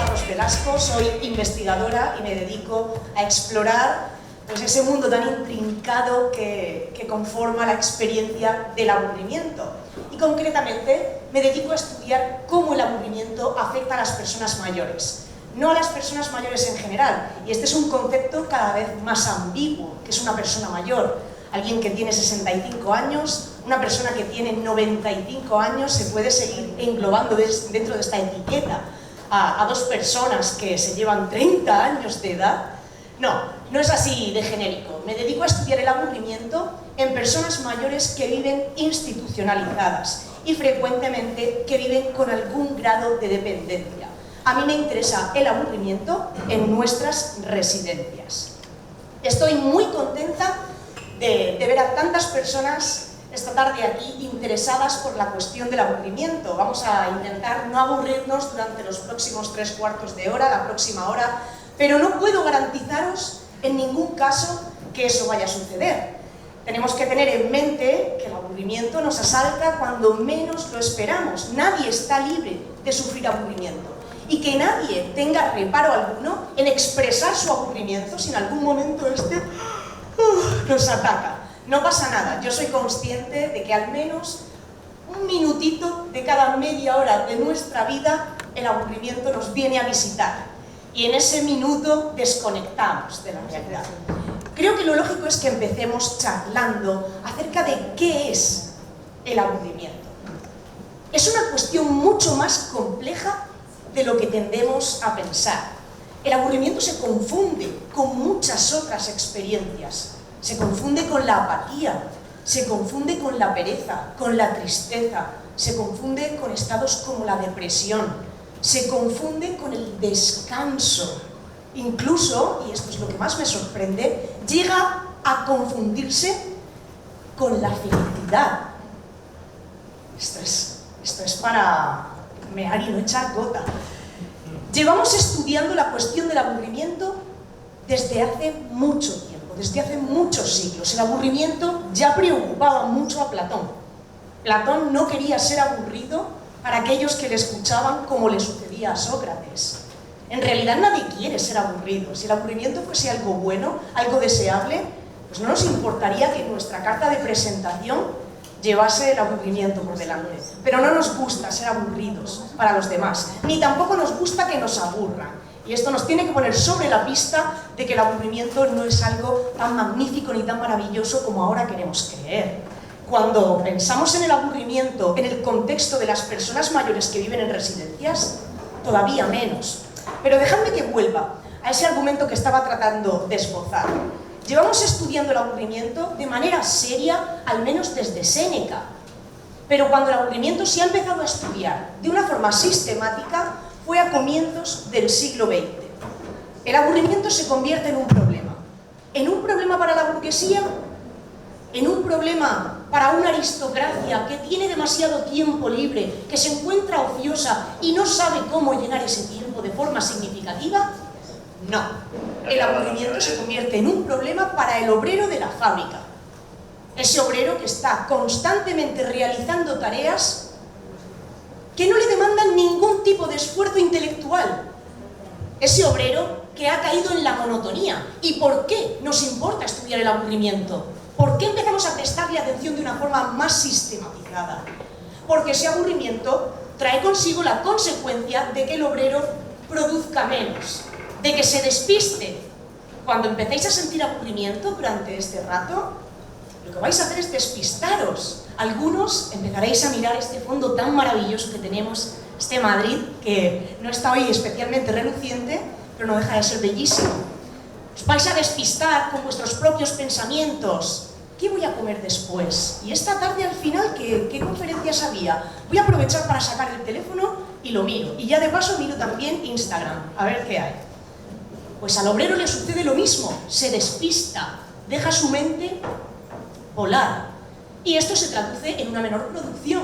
Barros Velasco, soy investigadora y me dedico a explorar pues, ese mundo tan intrincado que conforma la experiencia del aburrimiento. Y concretamente me dedico a estudiar cómo el aburrimiento afecta a las personas mayores, no a las personas mayores en general. Y este es un concepto cada vez más ambiguo, que es una persona mayor. Alguien que tiene 65 años, una persona que tiene 95 años, se puede seguir englobando dentro de esta etiqueta a dos personas que se llevan 30 años de edad. No es así de genérico. Me dedico a estudiar el aburrimiento en personas mayores que viven institucionalizadas y frecuentemente que viven con algún grado de dependencia. A mí me interesa el aburrimiento en nuestras residencias. Estoy muy contenta de ver a tantas personas esta tarde aquí interesadas por la cuestión del aburrimiento. Vamos a intentar no aburrirnos durante los próximos 3/4 de hora, la próxima hora, pero no puedo garantizaros en ningún caso que eso vaya a suceder. Tenemos que tener en mente que el aburrimiento nos asalta cuando menos lo esperamos. Nadie está libre de sufrir aburrimiento y que nadie tenga reparo alguno en expresar su aburrimiento si en algún momento nos ataca. No pasa nada, yo soy consciente de que al menos un minutito de cada media hora de nuestra vida el aburrimiento nos viene a visitar y en ese minuto desconectamos de la realidad. Creo que lo lógico es que empecemos charlando acerca de qué es el aburrimiento. Es una cuestión mucho más compleja de lo que tendemos a pensar. El aburrimiento se confunde con muchas otras experiencias. Se confunde con la apatía, se confunde con la pereza, con la tristeza, se confunde con estados como la depresión, se confunde con el descanso. Incluso, y esto es lo que más me sorprende, llega a confundirse con la felicidad. Esto es para mear y no echar gota. Llevamos estudiando la cuestión del aburrimiento desde hace mucho tiempo. Desde hace muchos siglos. El aburrimiento ya preocupaba mucho a Platón. Platón no quería ser aburrido para aquellos que le escuchaban como le sucedía a Sócrates. En realidad nadie quiere ser aburrido. Si el aburrimiento fuese algo bueno, algo deseable, pues no nos importaría que nuestra carta de presentación llevase el aburrimiento por delante. Pero no nos gusta ser aburridos para los demás, ni tampoco nos gusta que nos aburran. Y esto nos tiene que poner sobre la pista de que el aburrimiento no es algo tan magnífico ni tan maravilloso como ahora queremos creer. Cuando pensamos en el aburrimiento en el contexto de las personas mayores que viven en residencias, todavía menos. Pero dejadme que vuelva a ese argumento que estaba tratando de esbozar. Llevamos estudiando el aburrimiento de manera seria, al menos desde Séneca. Pero cuando el aburrimiento se ha empezado a estudiar de una forma sistemática, fue a comienzos del siglo XX. El aburrimiento se convierte en un problema para la burguesía, en un problema para una aristocracia que tiene demasiado tiempo libre, que se encuentra ociosa y no sabe cómo llenar ese tiempo de forma significativa. No, el aburrimiento se convierte en un problema para el obrero de la fábrica. Ese obrero que está constantemente realizando tareas que no le demandan ningún tipo de esfuerzo intelectual. Ese obrero que ha caído en la monotonía. ¿Y por qué nos importa estudiar el aburrimiento? ¿Por qué empezamos a prestarle atención de una forma más sistematizada? Porque ese aburrimiento trae consigo la consecuencia de que el obrero produzca menos, de que se despiste. Cuando empecéis a sentir aburrimiento durante este rato, lo que vais a hacer es despistaros. Algunos empezaréis a mirar este fondo tan maravilloso que tenemos, este Madrid, que no está hoy especialmente reluciente, pero no deja de ser bellísimo. Os vais a despistar con vuestros propios pensamientos. ¿Qué voy a comer después? Y esta tarde al final, ¿qué conferencias había? Voy a aprovechar para sacar el teléfono y lo miro. Y ya de paso miro también Instagram, a ver qué hay. Pues al obrero le sucede lo mismo, se despista, deja su mente volar. Y esto se traduce en una menor producción.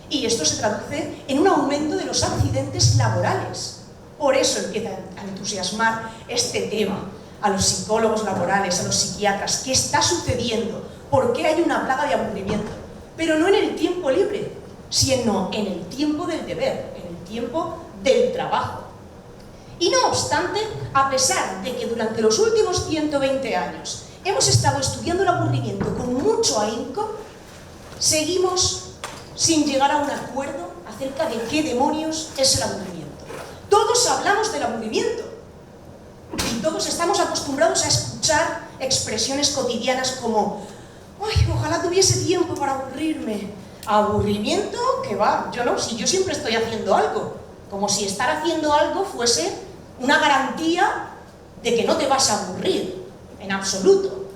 Y esto se traduce en un aumento de los accidentes laborales. Por eso empieza a entusiasmar este tema a los psicólogos laborales, a los psiquiatras. ¿Qué está sucediendo? ¿Por qué hay una plaga de aburrimiento? Pero no en el tiempo libre, sino en el tiempo del deber, en el tiempo del trabajo. Y no obstante, a pesar de que durante los últimos 120 años hemos estado estudiando el aburrimiento con mucho ahínco, seguimos sin llegar a un acuerdo acerca de qué demonios es el aburrimiento. Todos hablamos del aburrimiento y todos estamos acostumbrados a escuchar expresiones cotidianas como «Ay, ojalá tuviese tiempo para aburrirme». ¿Aburrimiento? ¿Qué va? Yo no, si yo siempre estoy haciendo algo. Como si estar haciendo algo fuese una garantía de que no te vas a aburrir, en absoluto.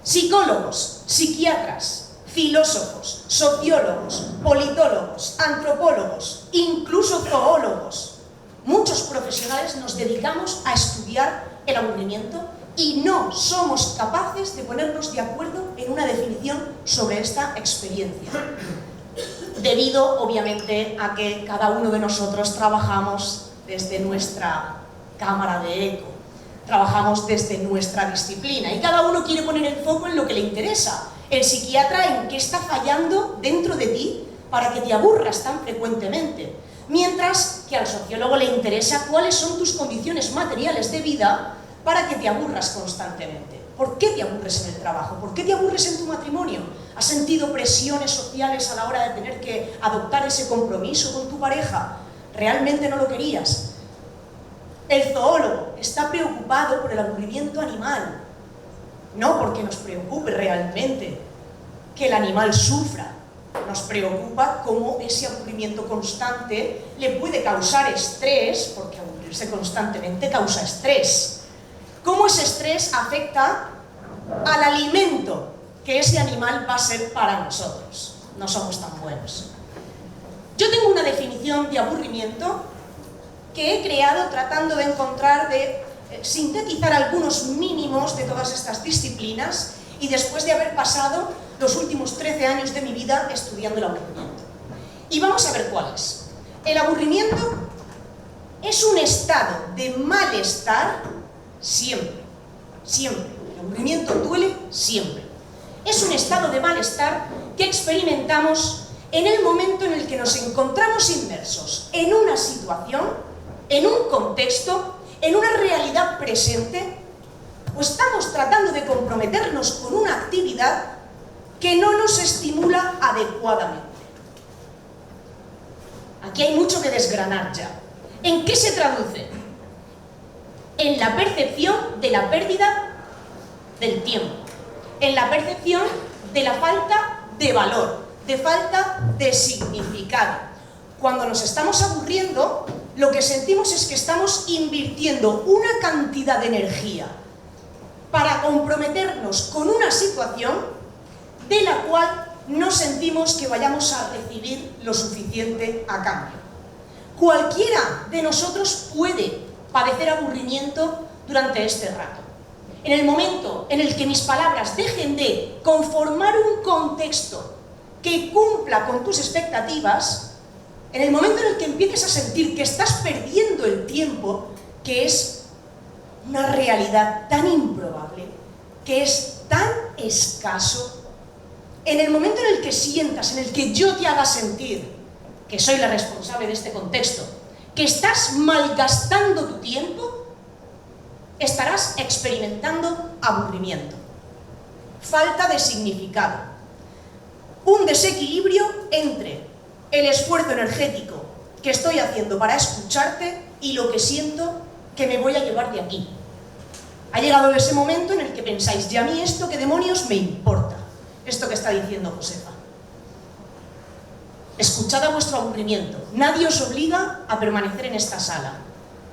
Psicólogos, psiquiatras, filósofos, sociólogos, politólogos, antropólogos, incluso zoólogos. Muchos profesionales nos dedicamos a estudiar el aburrimiento y no somos capaces de ponernos de acuerdo en una definición sobre esta experiencia. Debido, obviamente, a que cada uno de nosotros trabajamos desde nuestra cámara de eco, trabajamos desde nuestra disciplina y cada uno quiere poner el foco en lo que le interesa. El psiquiatra en qué está fallando dentro de ti para que te aburras tan frecuentemente, mientras que al sociólogo le interesa cuáles son tus condiciones materiales de vida para que te aburras constantemente. ¿Por qué te aburres en el trabajo? ¿Por qué te aburres en tu matrimonio? ¿Has sentido presiones sociales a la hora de tener que adoptar ese compromiso con tu pareja? ¿Realmente no lo querías? El zoólogo está preocupado por el aburrimiento animal, no porque nos preocupe realmente que el animal sufra. Nos preocupa cómo ese aburrimiento constante le puede causar estrés, porque aburrirse constantemente causa estrés. Cómo ese estrés afecta al alimento que ese animal va a ser para nosotros. No somos tan buenos. Yo tengo una definición de aburrimiento que he creado tratando de sintetizar algunos mínimos de todas estas disciplinas y después de haber pasado los últimos 13 años de mi vida estudiando el aburrimiento. Y vamos a ver cuáles. El aburrimiento es un estado de malestar siempre, siempre. El aburrimiento duele siempre. Es un estado de malestar que experimentamos en el momento en el que nos encontramos inmersos en una situación, en un contexto, en una realidad presente, o estamos tratando de comprometernos con una actividad que no nos estimula adecuadamente. Aquí hay mucho que desgranar ya. ¿En qué se traduce? En la percepción de la pérdida del tiempo, en la percepción de la falta de valor, de falta de significado. Cuando nos estamos aburriendo, lo que sentimos es que estamos invirtiendo una cantidad de energía para comprometernos con una situación de la cual no sentimos que vayamos a recibir lo suficiente a cambio. Cualquiera de nosotros puede padecer aburrimiento durante este rato. En el momento en el que mis palabras dejen de conformar un contexto que cumpla con tus expectativas, en el momento en el que empieces a sentir que estás perdiendo el tiempo, que es una realidad tan improbable, que es tan escaso, en el momento en el que sientas, en el que yo te haga sentir que soy la responsable de este contexto, que estás malgastando tu tiempo, estarás experimentando aburrimiento, falta de significado, un desequilibrio entre el esfuerzo energético que estoy haciendo para escucharte y lo que siento que me voy a llevar de aquí. Ha llegado ese momento en el que pensáis, ¿y a mí esto qué demonios me importa? Esto que está diciendo Josefa. Escuchad a vuestro aburrimiento. Nadie os obliga a permanecer en esta sala.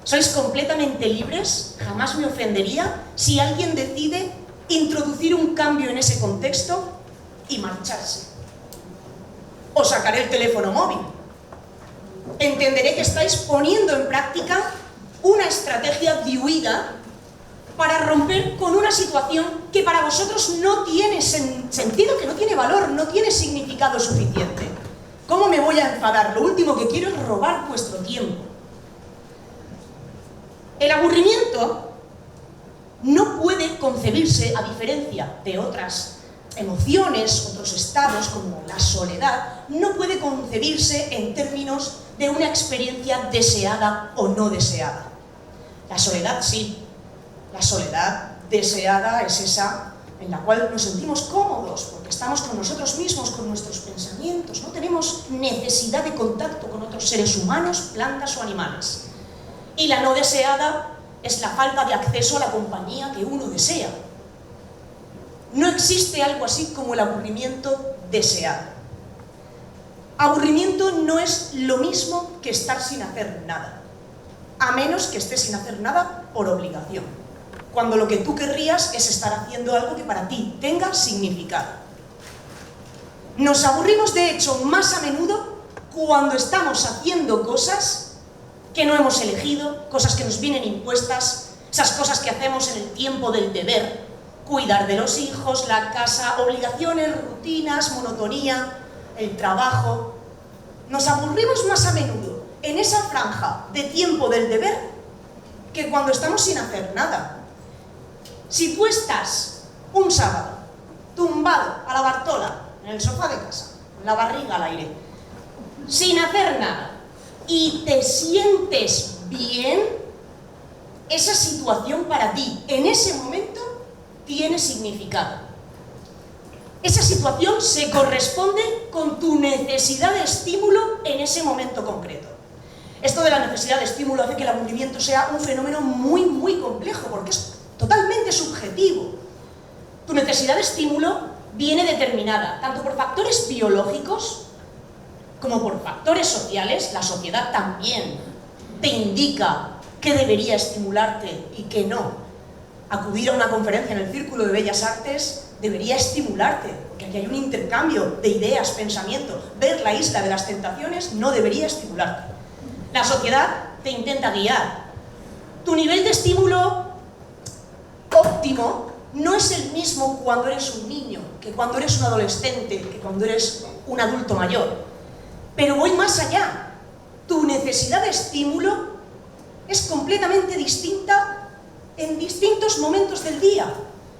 Sois completamente libres, jamás me ofendería si alguien decide introducir un cambio en ese contexto y marcharse. O sacaré el teléfono móvil. Entenderé que estáis poniendo en práctica una estrategia de huida para romper con una situación que para vosotros no tiene sentido, que no tiene valor, no tiene significado suficiente. ¿Cómo me voy a enfadar? Lo último que quiero es robar vuestro tiempo. El aburrimiento no puede concebirse, a diferencia de otras emociones, otros estados como la soledad, no puede concebirse en términos de una experiencia deseada o no deseada. La soledad sí. La soledad deseada es esa en la cual nos sentimos cómodos, porque estamos con nosotros mismos, con nuestros pensamientos, no tenemos necesidad de contacto con otros seres humanos, plantas o animales. Y la no deseada es la falta de acceso a la compañía que uno desea. No existe algo así como el aburrimiento deseado. Aburrimiento no es lo mismo que estar sin hacer nada, a menos que estés sin hacer nada por obligación, cuando lo que tú querrías es estar haciendo algo que para ti tenga significado. Nos aburrimos, de hecho, más a menudo cuando estamos haciendo cosas que no hemos elegido, cosas que nos vienen impuestas, esas cosas que hacemos en el tiempo del deber, cuidar de los hijos, la casa, obligaciones, rutinas, monotonía, el trabajo. Nos aburrimos más a menudo en esa franja de tiempo del deber que cuando estamos sin hacer nada. Si tú estás un sábado tumbado a la Bartola en el sofá de casa, con la barriga al aire, sin hacer nada, y te sientes bien, esa situación para ti en ese momento tiene significado. Esa situación se corresponde con tu necesidad de estímulo en ese momento concreto. Esto de la necesidad de estímulo hace que el aburrimiento sea un fenómeno muy, muy complejo, porque es totalmente subjetivo. Tu necesidad de estímulo viene determinada tanto por factores biológicos como por factores sociales. La sociedad también te indica qué debería estimularte y qué no. Acudir a una conferencia en el Círculo de Bellas Artes debería estimularte, porque aquí hay un intercambio de ideas, pensamiento. Ver la Isla de las Tentaciones no debería estimularte. La sociedad te intenta guiar. Tu nivel de estímulo óptimo no es el mismo cuando eres un niño, que cuando eres un adolescente, que cuando eres un adulto mayor. Pero voy más allá. Tu necesidad de estímulo es completamente distinta en distintos momentos del día.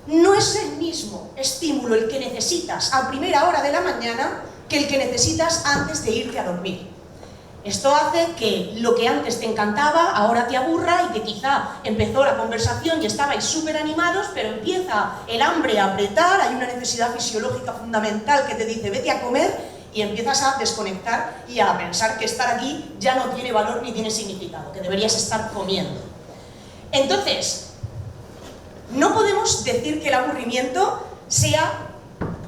No es el mismo estímulo el que necesitas a primera hora de la mañana que el que necesitas antes de irte a dormir. Esto hace que lo que antes te encantaba ahora te aburra y que quizá empezó la conversación y estabais súper animados, pero empieza el hambre a apretar, hay una necesidad fisiológica fundamental que te dice vete a comer y empiezas a desconectar y a pensar que estar aquí ya no tiene valor ni tiene significado, que deberías estar comiendo. Entonces, no podemos decir que el aburrimiento sea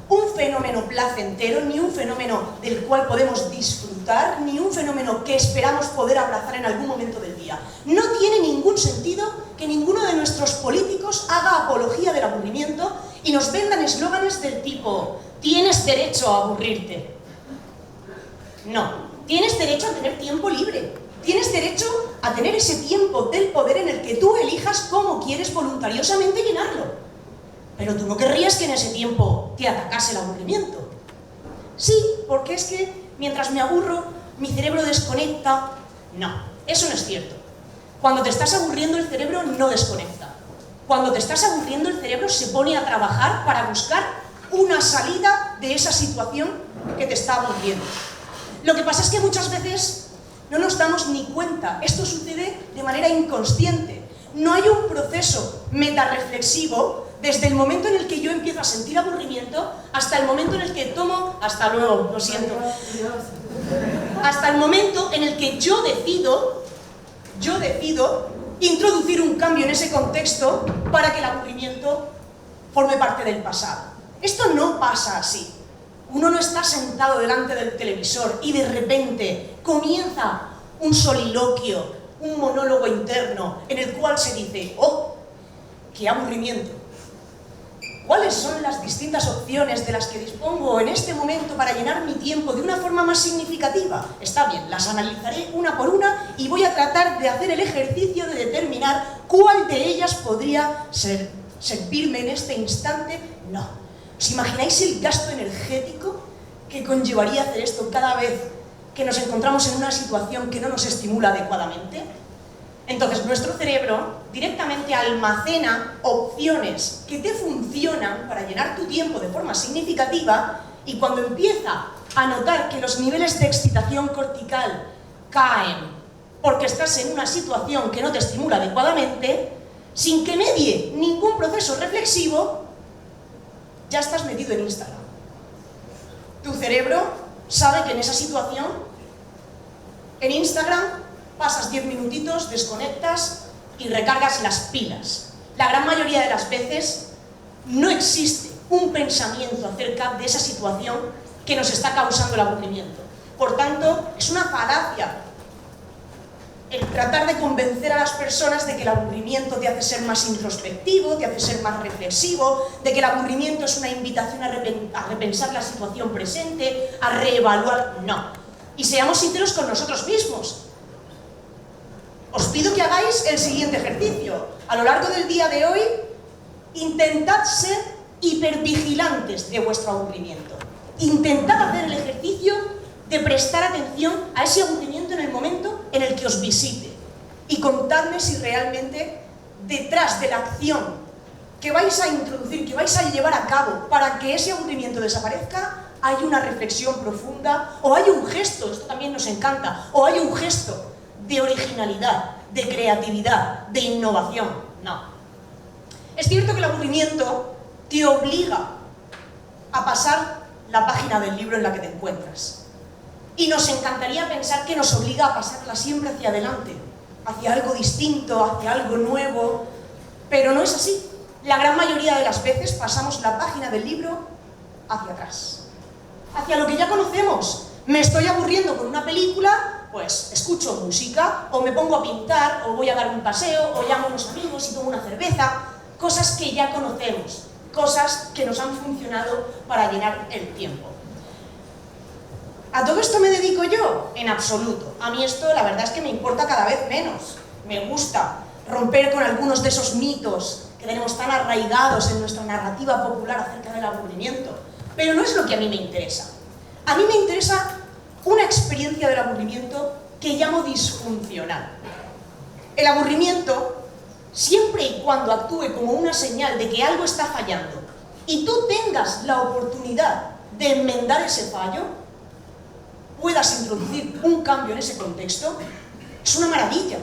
un fenómeno placentero, ni un fenómeno del cual podemos disfrutar, ni un fenómeno que esperamos poder abrazar en algún momento del día. No tiene ningún sentido que ninguno de nuestros políticos haga apología del aburrimiento y nos vendan eslóganes del tipo «tienes derecho a aburrirte». No, tienes derecho a tener tiempo libre. Tienes derecho a tener ese tiempo del poder en el que tú elijas cómo quieres voluntariosamente llenarlo. Pero tú no querrías que en ese tiempo te atacase el aburrimiento. Sí, porque es que mientras me aburro, mi cerebro desconecta. No, eso no es cierto. Cuando te estás aburriendo, el cerebro no desconecta. Cuando te estás aburriendo, el cerebro se pone a trabajar para buscar una salida de esa situación que te está aburriendo. Lo que pasa es que muchas veces no nos damos ni cuenta. Esto sucede de manera inconsciente. No hay un proceso metarreflexivo desde el momento en el que yo empiezo a sentir aburrimiento hasta el momento en el que tomo... Hasta luego, lo siento. Hasta el momento en el que yo decido introducir un cambio en ese contexto para que el aburrimiento forme parte del pasado. Esto no pasa así. Uno no está sentado delante del televisor y de repente comienza un soliloquio, un monólogo interno en el cual se dice ¡oh, qué aburrimiento! ¿Cuáles son las distintas opciones de las que dispongo en este momento para llenar mi tiempo de una forma más significativa? Está bien, las analizaré una por una y voy a tratar de hacer el ejercicio de determinar cuál de ellas podría servirme en este instante. No. ¿Os imagináis el gasto energético que conllevaría hacer esto cada vez que nos encontramos en una situación que no nos estimula adecuadamente? Entonces, nuestro cerebro directamente almacena opciones que te funcionan para llenar tu tiempo de forma significativa y cuando empieza a notar que los niveles de excitación cortical caen porque estás en una situación que no te estimula adecuadamente, sin que medie ningún proceso reflexivo, ya estás metido en Instagram. Tu cerebro sabe que en esa situación, en Instagram, pasas 10 minutitos, desconectas y recargas las pilas. La gran mayoría de las veces no existe un pensamiento acerca de esa situación que nos está causando el aburrimiento. Por tanto, es una falacia el tratar de convencer a las personas de que el aburrimiento te hace ser más introspectivo, te hace ser más reflexivo, de que el aburrimiento es una invitación a repensar la situación presente, a reevaluar. No. Y seamos sinceros con nosotros mismos. Os pido que hagáis el siguiente ejercicio. A lo largo del día de hoy, intentad ser hipervigilantes de vuestro aburrimiento. Intentad hacer el ejercicio de prestar atención a ese aburrimiento en el momento en el que os visite. Y contadme si realmente detrás de la acción que vais a introducir, que vais a llevar a cabo para que ese aburrimiento desaparezca, hay una reflexión profunda, o hay un gesto, esto también nos encanta, o hay un gesto de originalidad, de creatividad, de innovación. No. Es cierto que el aburrimiento te obliga a pasar la página del libro en la que te encuentras. Y nos encantaría pensar que nos obliga a pasarla siempre hacia adelante, hacia algo distinto, hacia algo nuevo, pero no es así. La gran mayoría de las veces pasamos la página del libro hacia atrás, hacia lo que ya conocemos. Me estoy aburriendo con una película, pues escucho música, o me pongo a pintar, o voy a dar un paseo, o llamo a unos amigos y tomo una cerveza, cosas que ya conocemos, cosas que nos han funcionado para llenar el tiempo. ¿A todo esto me dedico yo? En absoluto. A mí esto la verdad es que me importa cada vez menos. Me gusta romper con algunos de esos mitos que tenemos tan arraigados en nuestra narrativa popular acerca del aburrimiento. Pero no es lo que a mí me interesa. A mí me interesa una experiencia del aburrimiento que llamo disfuncional. El aburrimiento, siempre y cuando actúe como una señal de que algo está fallando y tú tengas la oportunidad de enmendar ese fallo, puedas introducir un cambio en ese contexto, es una maravilla.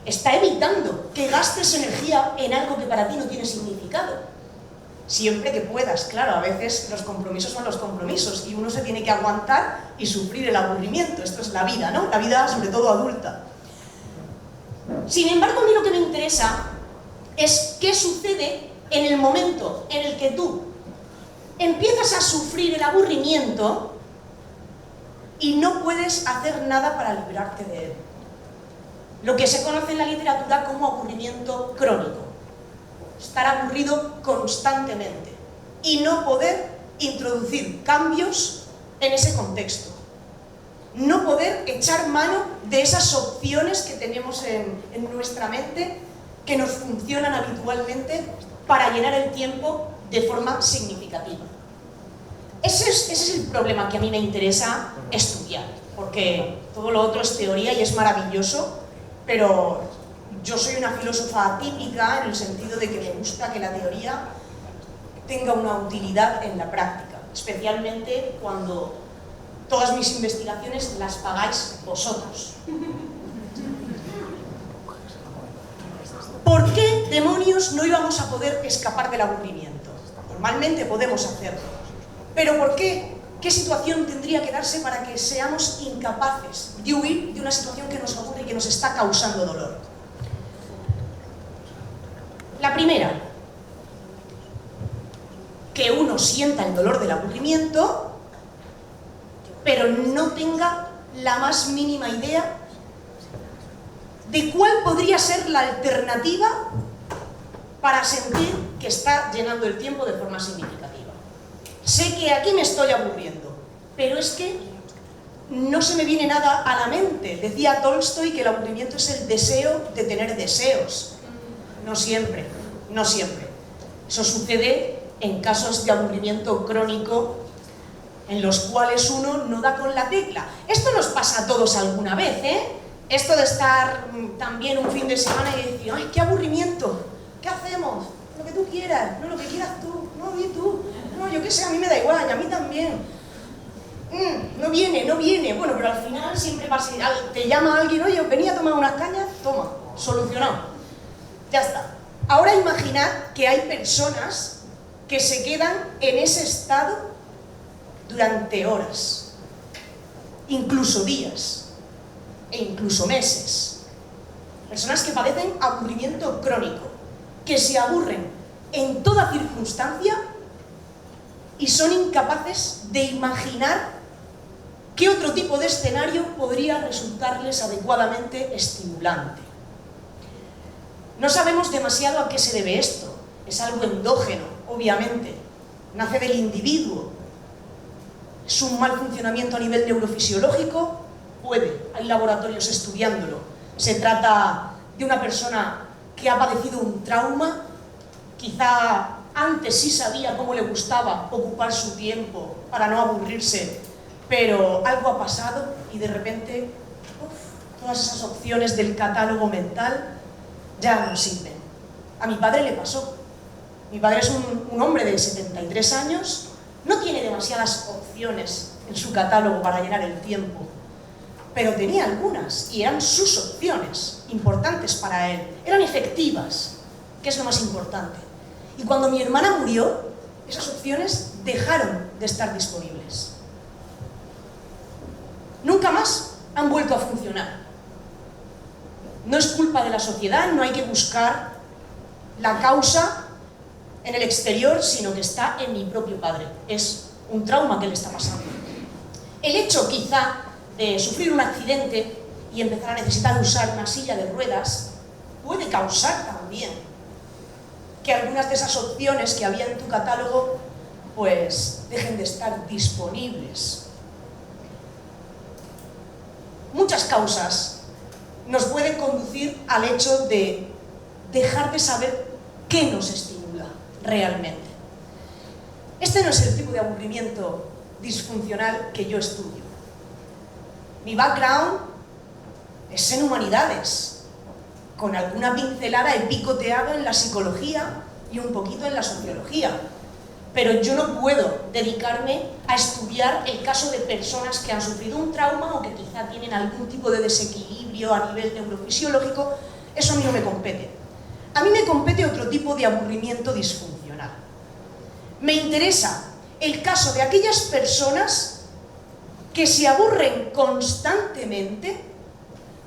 Está evitando que gastes energía en algo que para ti no tiene significado. Siempre que puedas, claro, a veces los compromisos son los compromisos y uno se tiene que aguantar y sufrir el aburrimiento. Esto es la vida, ¿no? La vida sobre todo adulta. Sin embargo, a mí lo que me interesa es qué sucede en el momento en el que tú empiezas a sufrir el aburrimiento y no puedes hacer nada para librarte de él. Lo que se conoce en la literatura como aburrimiento crónico. Estar aburrido constantemente y no poder introducir cambios en ese contexto. No poder echar mano de esas opciones que tenemos en nuestra mente que nos funcionan habitualmente para llenar el tiempo de forma significativa. Ese es el problema que a mí me interesa estudiar, porque todo lo otro es teoría y es maravilloso, pero yo soy una filósofa atípica en el sentido de que me gusta que la teoría tenga una utilidad en la práctica, especialmente cuando todas mis investigaciones las pagáis vosotros. ¿Por qué demonios no íbamos a poder escapar del aburrimiento? Normalmente podemos hacerlo. ¿Pero por qué? ¿Qué situación tendría que darse para que seamos incapaces de huir de una situación que nos aburre y que nos está causando dolor? La primera, que uno sienta el dolor del aburrimiento, pero no tenga la más mínima idea de cuál podría ser la alternativa para sentir que está llenando el tiempo de forma significativa. Sé que aquí me estoy aburriendo, pero es que no se me viene nada a la mente. Decía Tolstoy que el aburrimiento es el deseo de tener deseos. No siempre, no siempre. Eso sucede en casos de aburrimiento crónico en los cuales uno no da con la tecla. Esto nos pasa a todos alguna vez, ¿eh? Esto de estar también un fin de semana y decir, ¡ay, qué aburrimiento! ¿Qué hacemos? Lo que tú quieras, no lo que quieras tú, no, di tú. No, yo qué sé, a mí me da igual, y a mí también. no viene, no viene. Bueno, pero al final siempre pasa, te llama alguien, oye, venía a tomar unas cañas, toma, solucionado. Ya está. Ahora imaginad que hay personas que se quedan en ese estado durante horas, incluso días, e incluso meses. Personas que padecen aburrimiento crónico, que se aburren en toda circunstancia y son incapaces de imaginar qué otro tipo de escenario podría resultarles adecuadamente estimulante. No sabemos demasiado a qué se debe esto. Es algo endógeno, obviamente. Nace del individuo. ¿Es un mal funcionamiento a nivel neurofisiológico? Puede. Hay laboratorios estudiándolo. Se trata de una persona que ha padecido un trauma. Quizá antes sí sabía cómo le gustaba ocupar su tiempo para no aburrirse, pero algo ha pasado y de repente todas esas opciones del catálogo mental ya no sirven. A mi padre le pasó. Mi padre es un hombre de 73 años, no tiene demasiadas opciones en su catálogo para llenar el tiempo, pero tenía algunas y eran sus opciones importantes para él, eran efectivas, que es lo más importante. Y cuando mi hermana murió, esas opciones dejaron de estar disponibles. Nunca más han vuelto a funcionar. No es culpa de la sociedad, no hay que buscar la causa en el exterior, sino que está en mi propio padre. Es un trauma que le está pasando. El hecho, quizá, de sufrir un accidente y empezar a necesitar usar una silla de ruedas puede causar también que algunas de esas opciones que había en tu catálogo pues dejen de estar disponibles. Muchas causas nos pueden conducir al hecho de dejar de saber qué nos estimula realmente. Este no es el tipo de aburrimiento disfuncional que yo estudio. Mi background es en humanidades, con alguna pincelada he picoteado en la psicología y un poquito en la sociología. Pero yo no puedo dedicarme a estudiar el caso de personas que han sufrido un trauma o que quizá tienen algún tipo de desequilibrio a nivel neurofisiológico. Eso a mí no me compete. A mí me compete otro tipo de aburrimiento disfuncional. Me interesa el caso de aquellas personas que se aburren constantemente,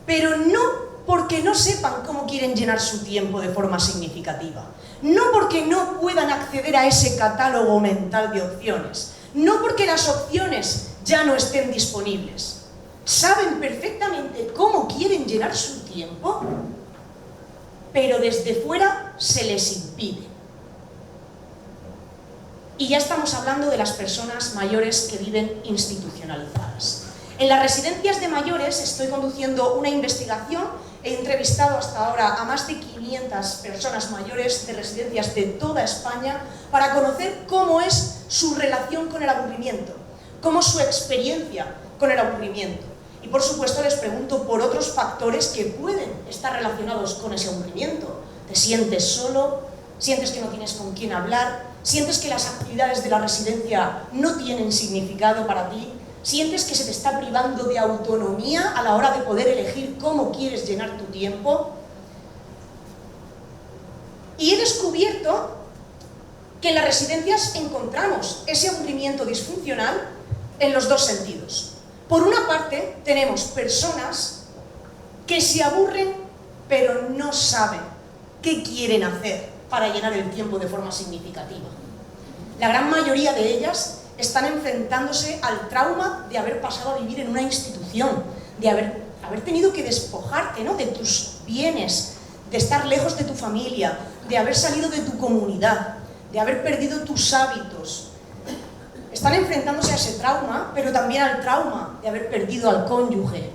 pero no porque no sepan cómo quieren llenar su tiempo de forma significativa, no porque no puedan acceder a ese catálogo mental de opciones, no porque las opciones ya no estén disponibles. Saben perfectamente cómo quieren llenar su tiempo, pero desde fuera se les impide. Y ya estamos hablando de las personas mayores que viven institucionalizadas. En las residencias de mayores estoy conduciendo una investigación. He entrevistado hasta ahora a más de 500 personas mayores de residencias de toda España para conocer cómo es su relación con el aburrimiento, cómo es su experiencia con el aburrimiento. Y por supuesto les pregunto por otros factores que pueden estar relacionados con ese aburrimiento. ¿Te sientes solo? ¿Sientes que no tienes con quién hablar? ¿Sientes que las actividades de la residencia no tienen significado para ti? ¿Sientes que se te está privando de autonomía a la hora de poder elegir cómo quieres llenar tu tiempo? Y he descubierto que en las residencias encontramos ese aburrimiento disfuncional en los dos sentidos. Por una parte, tenemos personas que se aburren pero no saben qué quieren hacer para llenar el tiempo de forma significativa. La gran mayoría de ellas están enfrentándose al trauma de haber pasado a vivir en una institución, de haber tenido que despojarte, ¿no?, de tus bienes, de estar lejos de tu familia, de haber salido de tu comunidad, de haber perdido tus hábitos. Están enfrentándose a ese trauma, pero también al trauma de haber perdido al cónyuge,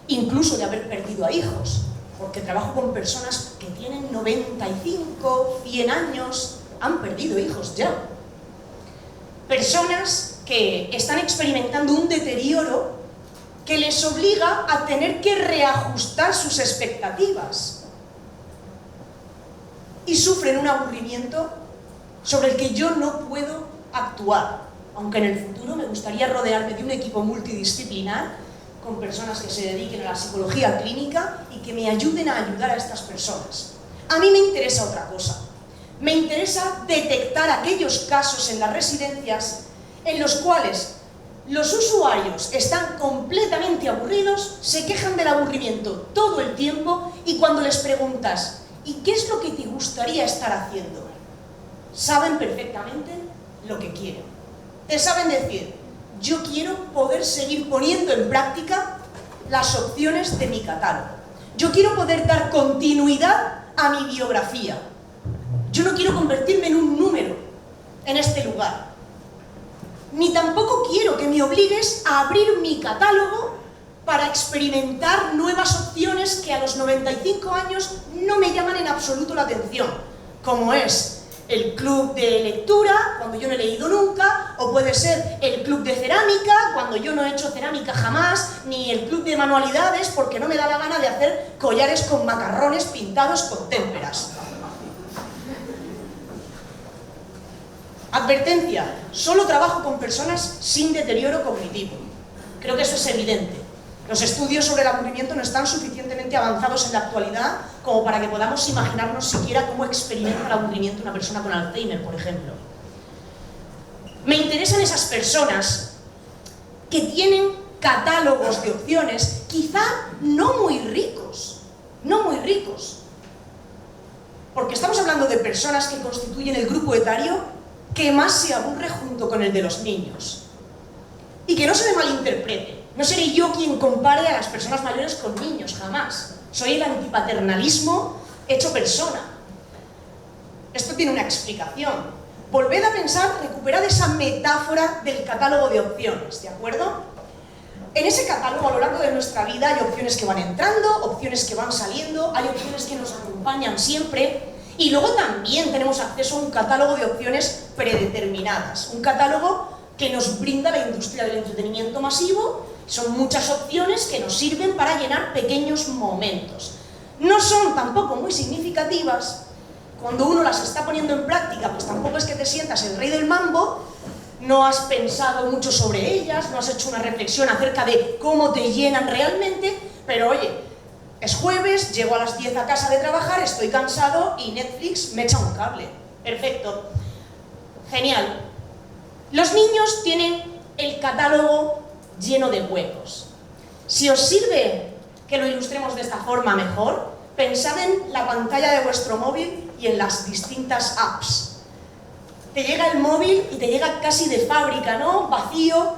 incluso de haber perdido a hijos, porque trabajo con personas que tienen 95, 100 años, han perdido hijos ya. Personas que están experimentando un deterioro que les obliga a tener que reajustar sus expectativas y sufren un aburrimiento sobre el que yo no puedo actuar. aunque en el futuro me gustaría rodearme de un equipo multidisciplinar con personas que se dediquen a la psicología clínica y que me ayuden a ayudar a estas personas. A mí me interesa otra cosa. Me interesa detectar aquellos casos en las residencias en los cuales los usuarios están completamente aburridos, se quejan del aburrimiento todo el tiempo y cuando les preguntas ¿y qué es lo que te gustaría estar haciendo? Saben perfectamente lo que quieren. Te saben decir, yo quiero poder seguir poniendo en práctica las opciones de mi catálogo. Yo quiero poder dar continuidad a mi biografía. Yo no quiero convertirme en un número en este lugar. Ni tampoco quiero que me obligues a abrir mi catálogo para experimentar nuevas opciones que a los 95 años no me llaman en absoluto la atención, como es el club de lectura, cuando yo no he leído nunca, o puede ser el club de cerámica, cuando yo no he hecho cerámica jamás, ni el club de manualidades, porque no me da la gana de hacer collares con macarrones pintados con témperas. Advertencia, solo trabajo con personas sin deterioro cognitivo. Creo que eso es evidente. Los estudios sobre el aburrimiento no están suficientemente avanzados en la actualidad como para que podamos imaginarnos siquiera cómo experimenta el aburrimiento una persona con Alzheimer, por ejemplo. Me interesan esas personas que tienen catálogos de opciones, quizá no muy ricos, porque estamos hablando de personas que constituyen el grupo etario que más se aburre junto con el de los niños. Y que no se me malinterprete, no seré yo quien compare a las personas mayores con niños, jamás. Soy el antipaternalismo hecho persona. Esto tiene una explicación. Volved a pensar, recuperad esa metáfora del catálogo de opciones, ¿de acuerdo? En ese catálogo, a lo largo de nuestra vida, hay opciones que van entrando, opciones que van saliendo, hay opciones que nos acompañan siempre, y luego también tenemos acceso a un catálogo de opciones predeterminadas, un catálogo que nos brinda la industria del entretenimiento masivo. Son muchas opciones que nos sirven para llenar pequeños momentos. No son tampoco muy significativas. Cuando uno las está poniendo en práctica, pues tampoco es que te sientas el rey del mambo, no has pensado mucho sobre ellas, no has hecho una reflexión acerca de cómo te llenan realmente, pero oye, es jueves, llego a las 10 a casa de trabajar, estoy cansado y Netflix me echa un cable. Perfecto. Genial. Los niños tienen el catálogo lleno de huecos. Si os sirve que lo ilustremos de esta forma mejor, pensad en la pantalla de vuestro móvil y en las distintas apps. Te llega el móvil y te llega casi de fábrica, ¿no? Vacío,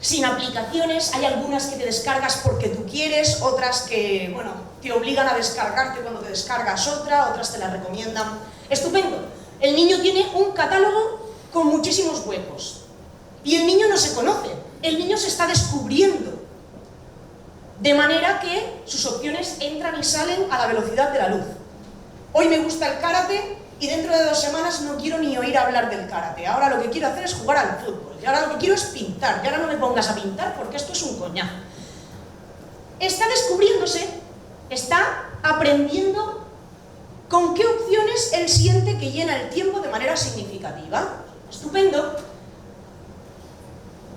sin aplicaciones. Hay algunas que te descargas porque tú quieres, otras que, bueno, te obligan a descargarte cuando te descargas otra, otras te la recomiendan. Estupendo. El niño tiene un catálogo con muchísimos huecos. Y el niño no se conoce, el niño se está descubriendo. De manera que sus opciones entran y salen a la velocidad de la luz. Hoy me gusta el karate y dentro de 2 semanas no quiero ni oír hablar del karate. Ahora lo que quiero hacer es jugar al fútbol. Y ahora lo que quiero es pintar. Y ahora no me pongas a pintar porque esto es un coñazo. Está descubriéndose, está aprendiendo con qué opciones él siente que llena el tiempo de manera significativa. Estupendo.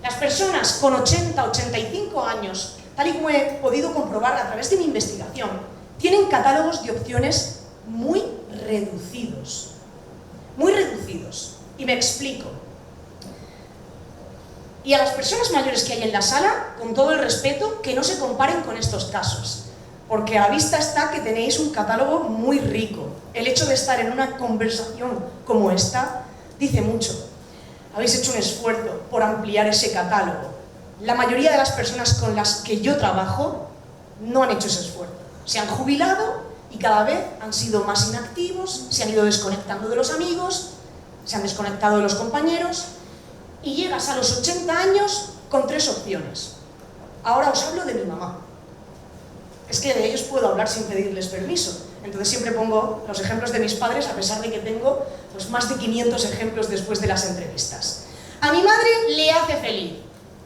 Las personas con 80, 85 años, tal y como he podido comprobar a través de mi investigación, tienen catálogos de opciones muy reducidos. Muy reducidos. Y me explico. Y a las personas mayores que hay en la sala, con todo el respeto, que no se comparen con estos casos. Porque a la vista está que tenéis un catálogo muy rico. El hecho de estar en una conversación como esta dice mucho. Habéis hecho un esfuerzo por ampliar ese catálogo. La mayoría de las personas con las que yo trabajo no han hecho ese esfuerzo. Se han jubilado y cada vez han sido más inactivos, se han ido desconectando de los amigos, se han desconectado de los compañeros y llegas a los 80 años con 3 opciones. Ahora os hablo de mi mamá. Es que de ellos puedo hablar sin pedirles permiso. Entonces siempre pongo los ejemplos de mis padres, a pesar de que tengo pues, más de 500 ejemplos después de las entrevistas. A mi madre le hace feliz.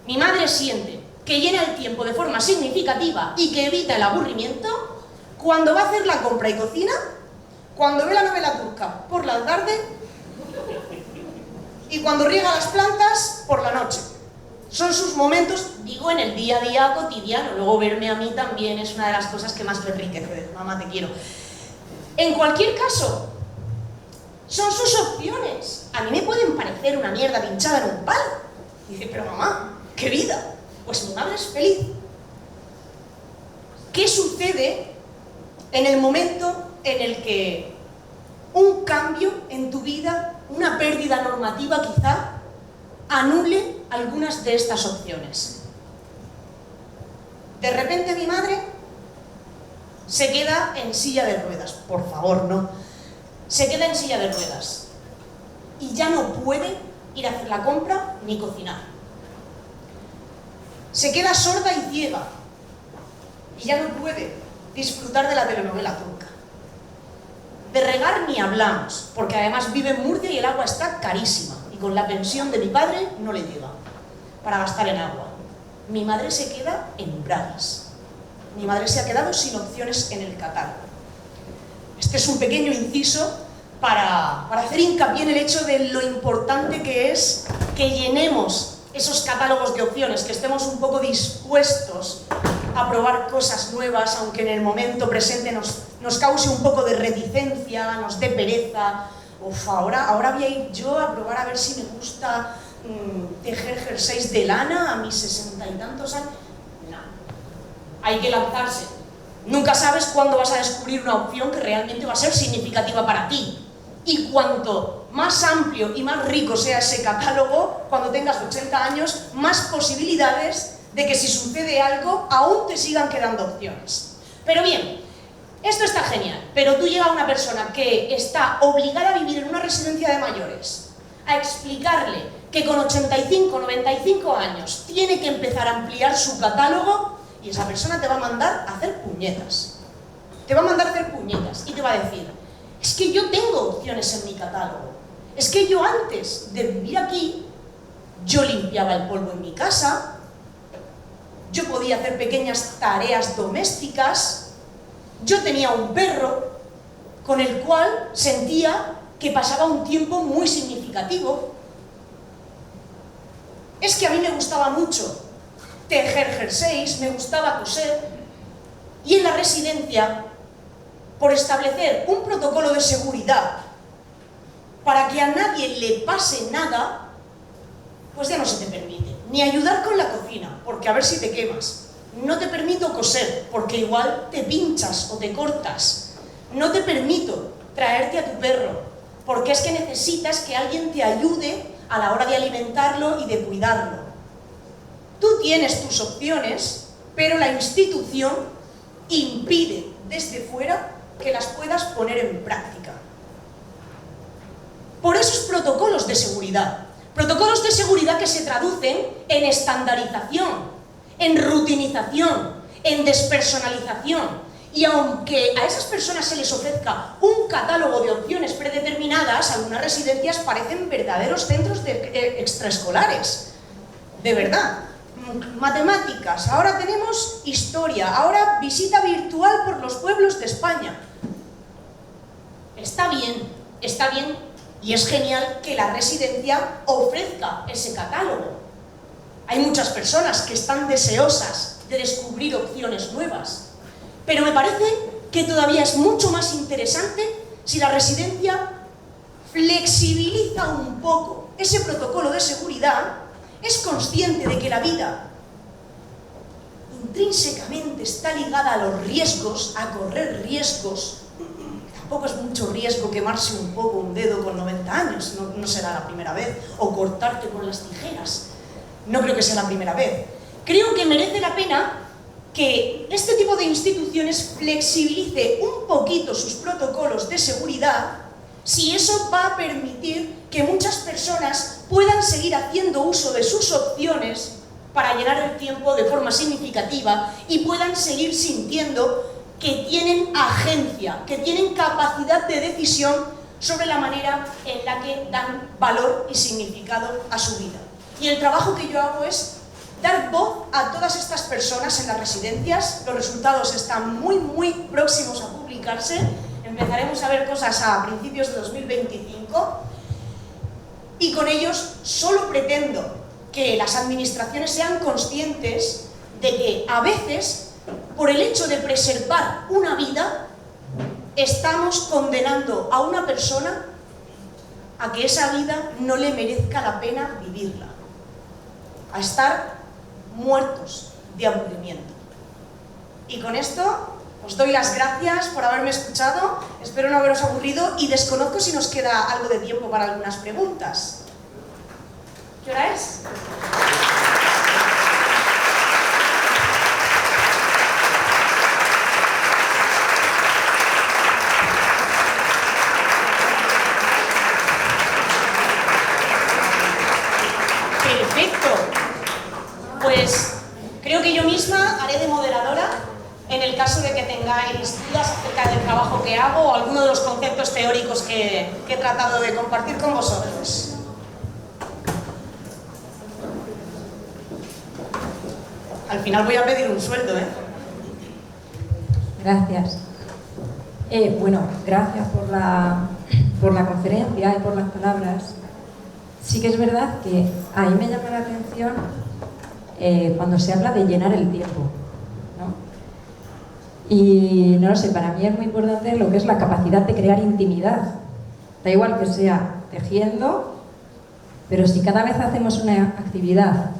Mi madre siente que llena el tiempo de forma significativa y que evita el aburrimiento cuando va a hacer la compra y cocina, cuando ve la novela turca por la tarde Y cuando riega las plantas, por la noche. Son sus momentos, digo, en el día a día cotidiano. Luego verme a mí también es una de las cosas que más me enriquece. Mamá, te quiero. En cualquier caso, son sus opciones. A mí me pueden parecer una mierda pinchada en un palo. Dice, pero mamá, ¿qué vida? Pues mi madre es feliz. ¿Qué sucede en el momento en el que un cambio en tu vida, una pérdida normativa quizá, anule algunas de estas opciones? De repente mi madre se queda en silla de ruedas. Por favor, no. Se queda en silla de ruedas y ya no puede ir a hacer la compra ni cocinar. Se queda sorda y ciega y ya no puede disfrutar de la telenovela turca. De regar ni hablamos, porque además vive en Murcia y el agua está carísima y con la pensión de mi padre no le llega para gastar en agua. Mi madre se queda en bragas. Mi madre se ha quedado sin opciones en el catálogo. Este es un pequeño inciso para hacer hincapié en el hecho de lo importante que es que llenemos esos catálogos de opciones, que estemos un poco dispuestos a probar cosas nuevas, aunque en el momento presente nos cause un poco de reticencia, nos dé pereza. Uf, ahora voy a ir yo a probar a ver si me gusta tejer jerseys de lana a mis 60 y tantos años. No, hay que lanzarse. Nunca sabes cuándo vas a descubrir una opción que realmente va a ser significativa para ti. Y cuanto más amplio y más rico sea ese catálogo, cuando tengas 80 años, más posibilidades de que si sucede algo, aún te sigan quedando opciones. Pero bien, esto está genial, pero tú llegas a una persona que está obligada a vivir en una residencia de mayores, a explicarle que con 85, 95 años tiene que empezar a ampliar su catálogo, y esa persona te va a mandar a hacer puñetas. Te va a mandar a hacer puñetas y te va a decir, es que yo tengo opciones en mi catálogo. Es que yo antes de vivir aquí, yo limpiaba el polvo en mi casa, yo podía hacer pequeñas tareas domésticas, yo tenía un perro con el cual sentía que pasaba un tiempo muy significativo. Es que a mí me gustaba mucho tejer jerseys, me gustaba coser, y en la residencia, por establecer un protocolo de seguridad para que a nadie le pase nada, pues ya no se te permite ni ayudar con la cocina, porque a ver si te quemas. No te permito coser, porque igual te pinchas o te cortas. No te permito traerte a tu perro, porque es que necesitas que alguien te ayude a la hora de alimentarlo y de cuidarlo. Tú tienes tus opciones, pero la institución impide desde fuera que las puedas poner en práctica. Por esos protocolos de seguridad. Protocolos de seguridad que se traducen en estandarización, en rutinización, en despersonalización. Y aunque a esas personas se les ofrezca un catálogo de opciones predeterminadas, algunas residencias parecen verdaderos centros extraescolares. De verdad. Matemáticas, ahora tenemos historia, ahora visita virtual por los pueblos de España. Está bien y es genial que la residencia ofrezca ese catálogo. Hay muchas personas que están deseosas de descubrir opciones nuevas, pero me parece que todavía es mucho más interesante si la residencia flexibiliza un poco ese protocolo de seguridad, es consciente de que la vida intrínsecamente está ligada a los riesgos, a correr riesgos. Tampoco es mucho riesgo quemarse un poco un dedo con 90 años, no será la primera vez, o cortarte con las tijeras, no creo que sea la primera vez. Creo que merece la pena que este tipo de instituciones flexibilice un poquito sus protocolos de seguridad, si eso va a permitir que muchas personas puedan seguir haciendo uso de sus opciones para llenar el tiempo de forma significativa y puedan seguir sintiendo que tienen agencia, que tienen capacidad de decisión sobre la manera en la que dan valor y significado a su vida. Y el trabajo que yo hago es dar voz a todas estas personas en las residencias. Los resultados están muy próximos a publicarse. Empezaremos a ver cosas a principios de 2025. Y con ellos solo pretendo que las administraciones sean conscientes de que a veces, por el hecho de preservar una vida, estamos condenando a una persona a que esa vida no le merezca la pena vivirla, a estar muertos de aburrimiento. Y con esto os doy las gracias por haberme escuchado, espero no haberos aburrido y desconozco si nos queda algo de tiempo para algunas preguntas. ¿Qué hora es? Perfecto. Pues creo que yo misma haré de moderadora en el caso de que tengáis dudas acerca del trabajo que hago o alguno de los conceptos teóricos que he tratado de compartir con vosotros. Al final voy a pedir un sueldo, ¿eh? Gracias. Bueno, gracias por la conferencia y por las palabras. Sí que es verdad que a mí me llama la atención cuando se habla de llenar el tiempo, ¿no? Y no lo sé, para mí es muy importante lo que es la capacidad de crear intimidad. Da igual que sea tejiendo, pero si cada vez hacemos una actividad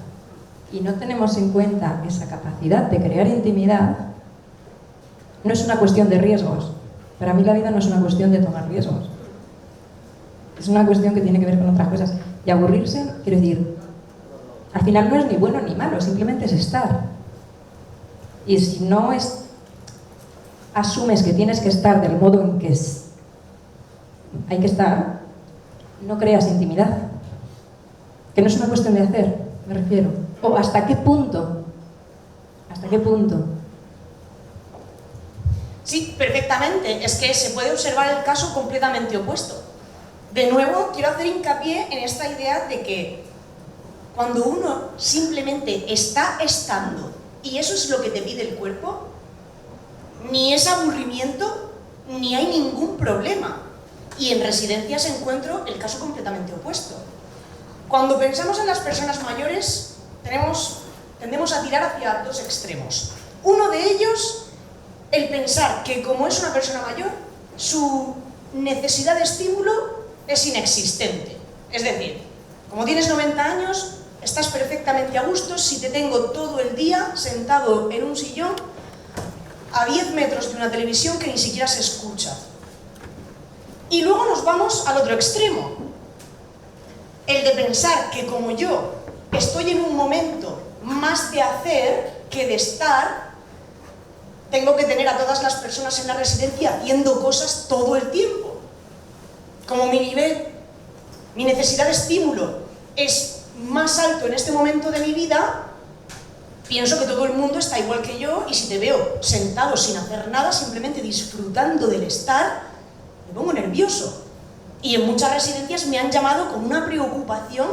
y no tenemos en cuenta esa capacidad de crear intimidad, no es una cuestión de riesgos. Para mí la vida no es una cuestión de tomar riesgos. Es una cuestión que tiene que ver con otras cosas. Y aburrirse, quiero decir, al final no es ni bueno ni malo, simplemente es estar. Y si no asumes que tienes que estar del modo en que hay que estar, no creas intimidad. Que no es una cuestión de hacer, me refiero. O hasta qué punto. ¿Hasta qué punto? Sí, perfectamente. Es que se puede observar el caso completamente opuesto. De nuevo, quiero hacer hincapié en esta idea de que cuando uno simplemente está estando, y eso es lo que te pide el cuerpo, ni es aburrimiento, ni hay ningún problema. Y en residencias encuentro el caso completamente opuesto. Cuando pensamos en las personas mayores, tendemos a tirar hacia dos extremos. Uno de ellos, el pensar que como es una persona mayor, su necesidad de estímulo es inexistente. Es decir, como tienes 90 años, estás perfectamente a gusto si te tengo todo el día sentado en un sillón a 10 metros de una televisión que ni siquiera se escucha. Y luego nos vamos al otro extremo, el de pensar que como yo estoy en un momento más de hacer que de estar, tengo que tener a todas las personas en la residencia haciendo cosas todo el tiempo. Como mi necesidad de estímulo es más alto en este momento de mi vida, pienso que todo el mundo está igual que yo y si te veo sentado sin hacer nada, simplemente disfrutando del estar, me pongo nervioso. Y en muchas residencias me han llamado con una preocupación,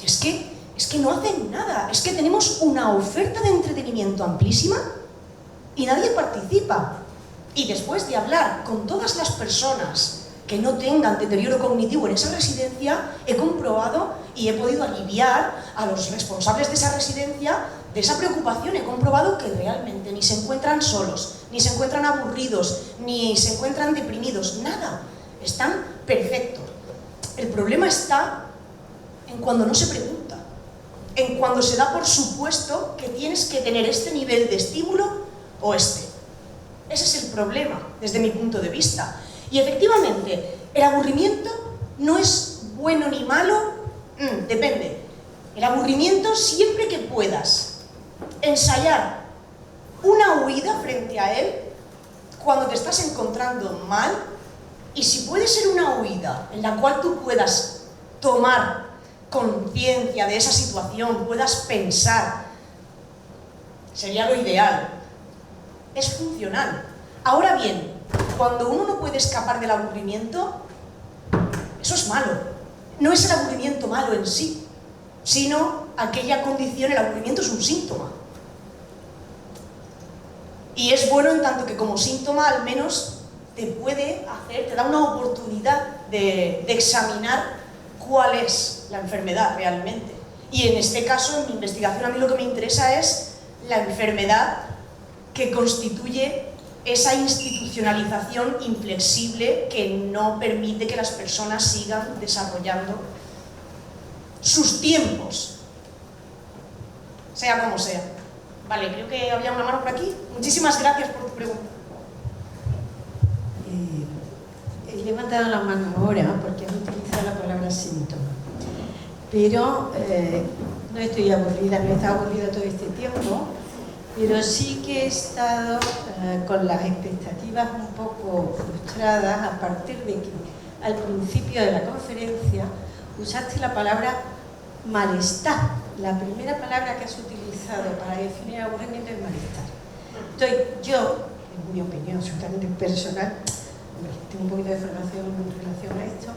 y es que no hacen nada, es que tenemos una oferta de entretenimiento amplísima y nadie participa. Y después de hablar con todas las personas que no tengan deterioro cognitivo en esa residencia, he comprobado y he podido aliviar a los responsables de esa residencia de esa preocupación. He comprobado que realmente ni se encuentran solos, ni se encuentran aburridos, ni se encuentran deprimidos, nada. Están perfectos. El problema está en cuando no se pregunta, en cuando se da por supuesto que tienes que tener este nivel de estímulo o este. Ese es el problema, desde mi punto de vista. Y efectivamente, el aburrimiento no es bueno ni malo, depende. El aburrimiento, siempre que puedas ensayar una huida frente a él, cuando te estás encontrando mal, y si puede ser una huida en la cual tú puedas tomar conciencia de esa situación, puedas pensar, sería lo ideal. Es funcional. Ahora bien, cuando uno no puede escapar del aburrimiento, eso es malo. No es el aburrimiento malo en sí, sino aquella condición. El aburrimiento es un síntoma. Y es bueno en tanto que como síntoma al menos te da una oportunidad de examinar cuál es la enfermedad realmente. Y en este caso, en mi investigación, a mí lo que me interesa es la enfermedad que constituye esa institucionalización inflexible que no permite que las personas sigan desarrollando sus tiempos, sea como sea. Vale, creo que había una mano por aquí. Muchísimas gracias por tu pregunta. He levantado la mano ahora porque he utilizado la palabra síntoma, pero no estoy aburrida, no he estado aburrida todo este tiempo, pero sí que he estado con las expectativas un poco frustradas a partir de que al principio de la conferencia usaste la palabra malestar. La primera palabra que has utilizado para definir aburrimiento es malestar. Yo, en mi opinión absolutamente personal, tengo un poquito de formación en relación a esto,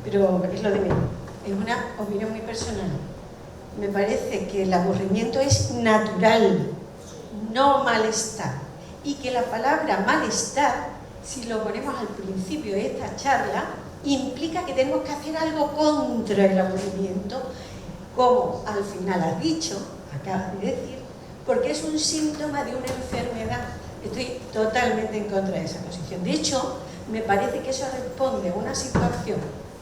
pero es lo de menos. Es una opinión muy personal. Me parece que el aburrimiento es natural, no malestar. Y que la palabra malestar, si lo ponemos al principio de esta charla, implica que tenemos que hacer algo contra el aburrimiento, como al final has dicho, acabas de decir, porque es un síntoma de una enfermedad. Estoy totalmente en contra de esa posición. De hecho, me parece que eso responde a una situación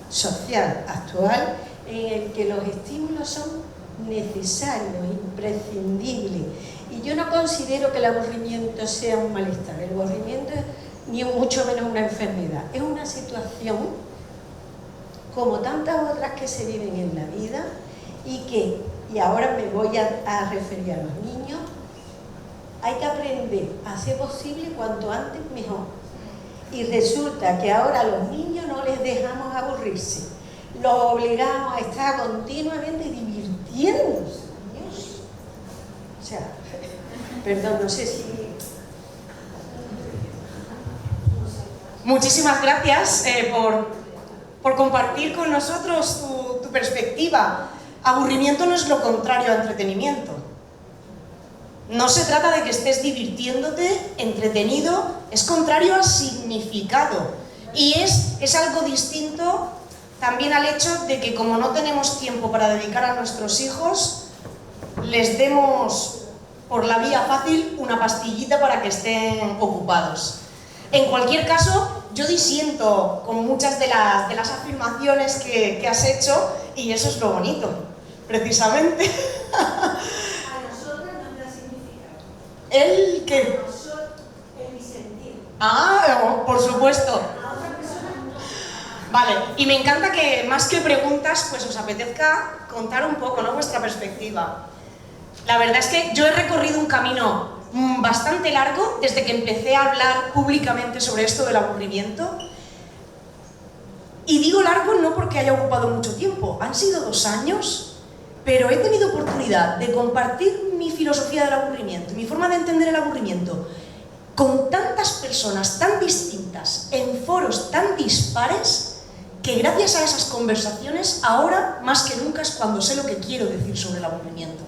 social actual en el que los estímulos son necesarios, imprescindibles. Y yo no considero que el aburrimiento sea un malestar. El aburrimiento es ni mucho menos una enfermedad. Es una situación, como tantas otras que se viven en la vida, y ahora me voy a referir a los niños, hay que aprender a hacer posible cuanto antes mejor. Y resulta que ahora a los niños no les dejamos aburrirse, los obligamos a estar continuamente divirtiéndose. Dios. O sea, perdón, no sé si... Muchísimas gracias por compartir con nosotros tu perspectiva. Aburrimiento no es lo contrario a entretenimiento. No se trata de que estés divirtiéndote, entretenido, es contrario al significado. Y es algo distinto también al hecho de que como no tenemos tiempo para dedicar a nuestros hijos, les demos por la vía fácil una pastillita para que estén ocupados. En cualquier caso, yo disiento con muchas de las afirmaciones que has hecho, y eso es lo bonito, precisamente. A nosotros nos da significado. ¿El qué? A nosotros, en mi sentido. Ah, por supuesto. A otra persona no. Vale, y me encanta que más que preguntas, pues os apetezca contar un poco, ¿no?, vuestra perspectiva. La verdad es que yo he recorrido un camino bastante largo desde que empecé a hablar públicamente sobre esto del aburrimiento. Y digo largo no porque haya ocupado mucho tiempo, han sido 2 años, pero he tenido oportunidad de compartir mi filosofía del aburrimiento, mi forma de entender el aburrimiento, con tantas personas tan distintas, en foros tan dispares, que gracias a esas conversaciones, ahora más que nunca es cuando sé lo que quiero decir sobre el aburrimiento.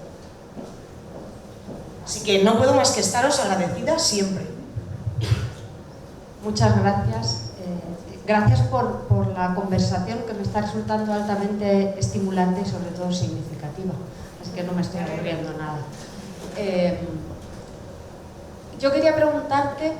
Así que no puedo más que estaros agradecida siempre. Muchas gracias. Gracias por la conversación, que me está resultando altamente estimulante y sobre todo significativa. Así que no me estoy aburriendo nada. Yo quería preguntarte,